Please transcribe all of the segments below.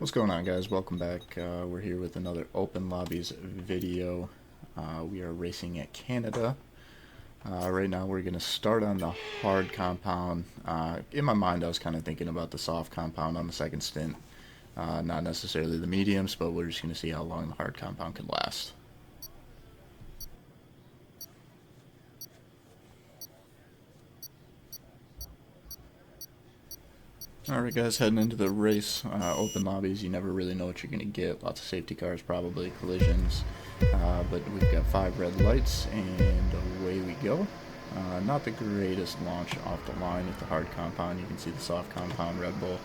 What's going on, guys? Welcome back. We're here with another Open Lobbies video. We are racing at Canada. Right now we're going to start on the hard compound. In my mind I was kind of thinking about the soft compound on the second stint. Not necessarily the mediums, but we're just going to see how long the hard compound can last. Alright guys, heading into the race. Open lobbies, you never really know what you're going to get. Lots of safety cars, probably collisions. But we've got 5 red lights and away we go. Not the greatest launch off the line with the hard compound. You can see the soft compound Red Bull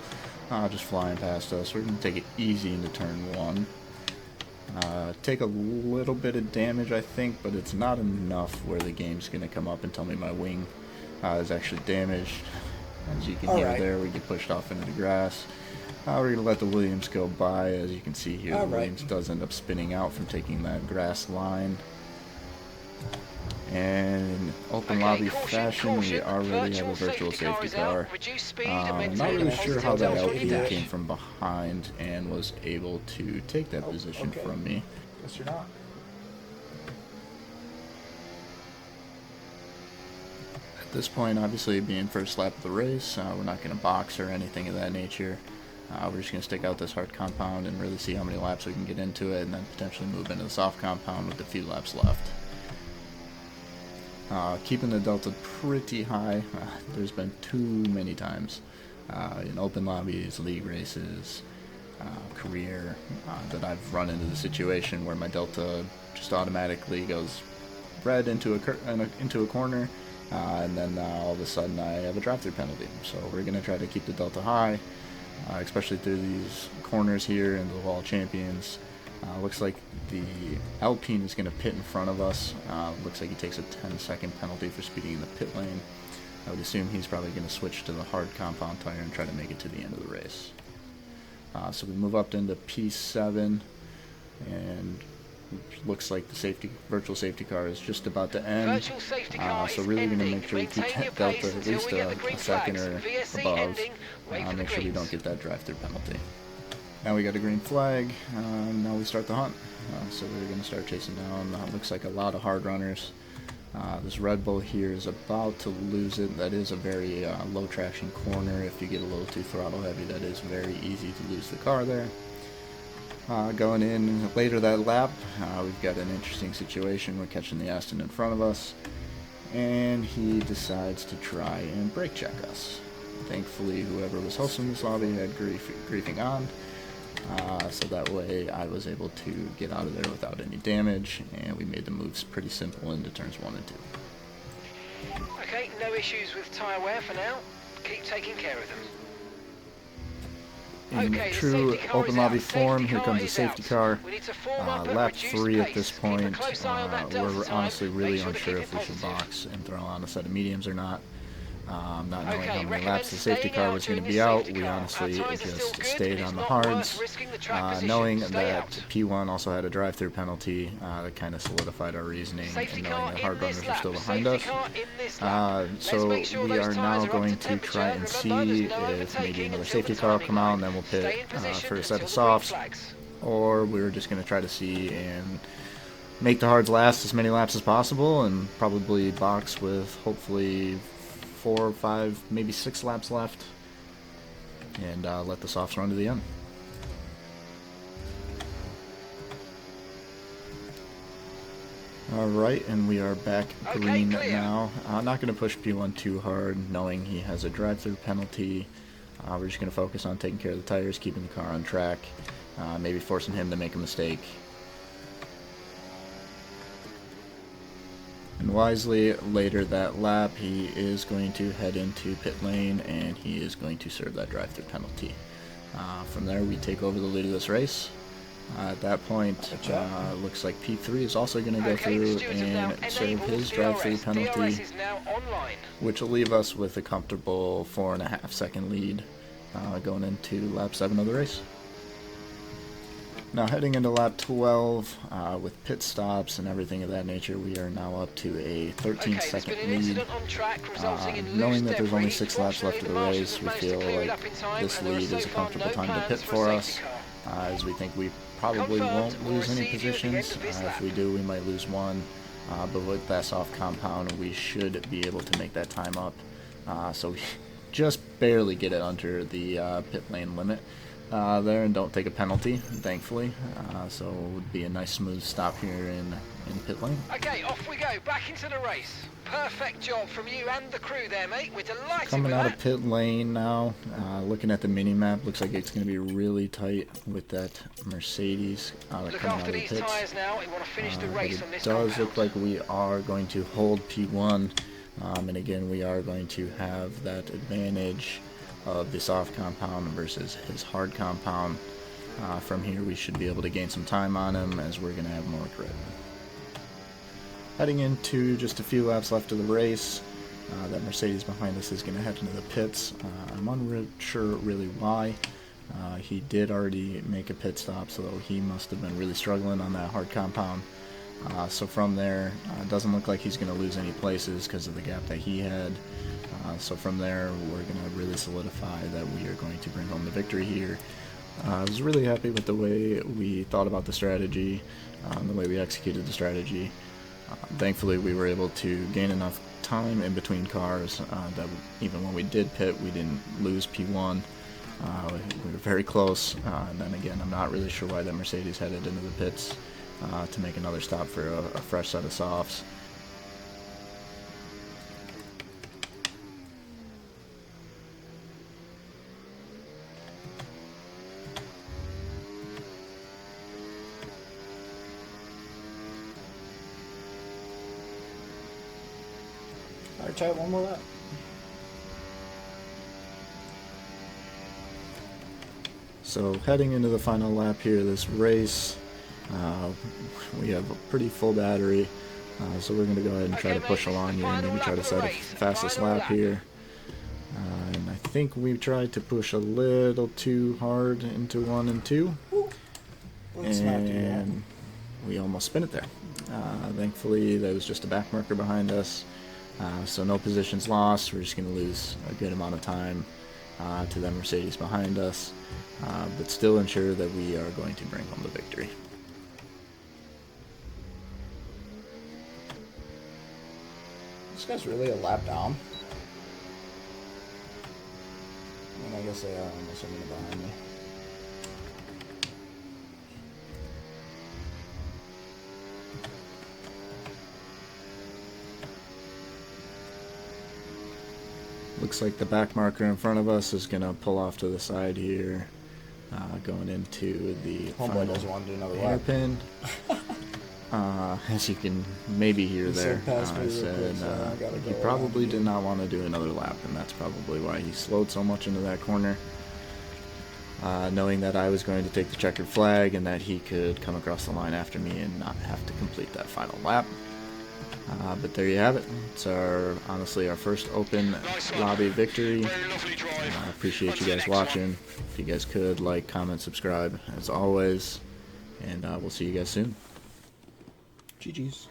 just flying past us. We're going to take it easy into turn 1. Take a little bit of damage, I think, but it's not enough where the game's going to come up and tell me my wing is actually damaged. As you can hear there, we get pushed off into the grass. We're going to let the Williams go by. As you can see here, the Williams does end up spinning out from taking that grass line. And in open lobby fashion, we already have a virtual safety car. Not really sure how that LP came from behind and was able to take that position from me. Guess you're not. At this point, obviously being first lap of the race, we're not going to box or anything of that nature. We're just going to stick out this hard compound and really see how many laps we can get into it, and then potentially move into the soft compound with a few laps left. Keeping the delta pretty high. There's been too many times in open lobbies, league races, career, that I've run into the situation where my delta just automatically goes red into a corner. And then all of a sudden I have a drive-through penalty. So we're going to try to keep the delta high, especially through these corners here in the Wall of Champions. Looks like the Alpine is going to pit in front of us. Looks like he takes a 10-second penalty for speeding in the pit lane. I would assume he's probably going to switch to the hard compound tire and try to make it to the end of the race. So we move up into P7, and looks like the virtual safety car is just about to end. So really going to make sure we keep that delta at least a second or above. Make sure we don't get that drive-through penalty. Now we got a green flag. Now we start the hunt. So we're going to start chasing down. Looks like a lot of hard runners. This Red Bull here is about to lose it. That is a very low traction corner. If you get a little too throttle heavy, that is very easy to lose the car there. Going in later that lap, we've got an interesting situation. We're catching the Aston in front of us, and he decides to try and brake check us. Thankfully, whoever was hosting this lobby had griefing on, so that way I was able to get out of there without any damage, and we made the moves pretty simple into turns 1 and 2. Okay, no issues with tyre wear for now. Keep taking care of them. In true open lobby form, here comes a safety car. Lap 3 at this point. We're honestly really unsure if we should box and throw on a set of mediums or not. Not knowing how many laps the safety car was going to be out, we honestly just stayed on the hards. Knowing that P1 also had a drive-through penalty, that kind of solidified our reasoning, and knowing that hard runners are still behind us. So we are now going to try and see if maybe another safety car will come out, and then we'll pit for a set of softs, or we're just going to try to see and make the hards last as many laps as possible, and probably box with hopefully 4 or 5, maybe 6 laps left, and let the softs run to the end. Alright, and we are back green now. I'm not going to push P1 too hard, knowing he has a drive-through penalty. We're just going to focus on taking care of the tires, keeping the car on track, maybe forcing him to make a mistake. And wisely, later that lap, he is going to head into pit lane, and he is going to serve that drive-through penalty. From there, we take over the lead of this race. At that point, looks like P3 is also going to go through and serve his drive-through penalty, which will leave us with a comfortable 4.5 second lead going into lap 7 of the race. Now heading into lap 12, with pit stops and everything of that nature, we are now up to a 13-second lead. Knowing that there's only 6 laps left of the race, we feel like this lead is a comfortable time to pit for us. as we think we probably Confirmed. won't We'll lose any receive you at the end positions. of this If lap. we do, we might lose one. But with that soft compound, we should be able to make that time up. So we just barely get it under the pit lane limit there and don't take a penalty, thankfully. So it would be a nice smooth stop here in pit lane. Okay, off we go. Back into the race. Perfect job from you and the crew there, mate. We're delighted Coming with out that. of pit lane now, looking at the mini-map, looks like it's going to be really tight with that Mercedes Look coming out after of the these pits. tyres now. We want to finish the But race it on this does compound. look like we are going to hold P1, and again we are going to have that advantage of the soft compound versus his hard compound. From here we should be able to gain some time on him as we're going to have more grip. Heading into just a few laps left of the race, that Mercedes behind us is going to head into the pits. I'm unsure really why. He did already make a pit stop, so he must have been really struggling on that hard compound. So from there, it doesn't look like he's going to lose any places because of the gap that he had. So from there, we're going to really solidify that we are going to bring home the victory here. I was really happy with the way we thought about the strategy, the way we executed the strategy. Thankfully, we were able to gain enough time in between cars that even when we did pit, we didn't lose P1. We were very close, and then again, I'm not really sure why that Mercedes headed into the pits to make another stop for a fresh set of softs. Alright, try it one more lap. So heading into the final lap here of this race, we have a pretty full battery, so we're going to go ahead and try to push along here and maybe try to set a fastest lap here. And I think we tried to push a little too hard into 1 and 2, Let's not do that. and we almost spin it there. Thankfully, there was just a back marker behind us, so no positions lost. We're just going to lose a good amount of time to the Mercedes behind us, but still ensure that we are going to bring home the victory. This guy's really a lap down. I mean, I guess they are almost a minute behind me. Looks like the back marker in front of us is going to pull off to the side here, going into the Homeboy doesn't want to do another lap. hairpin. As you can maybe hear He there, said, "Pass me real said quick, so I gotta he go probably around did you." not want to do another lap, and that's probably why he slowed so much into that corner, knowing that I was going to take the checkered flag and that he could come across the line after me and not have to complete that final lap. But there you have it. It's honestly our first open lobby victory. I appreciate you guys watching. If you guys could like, comment, subscribe as always, and we'll see you guys soon. GG's.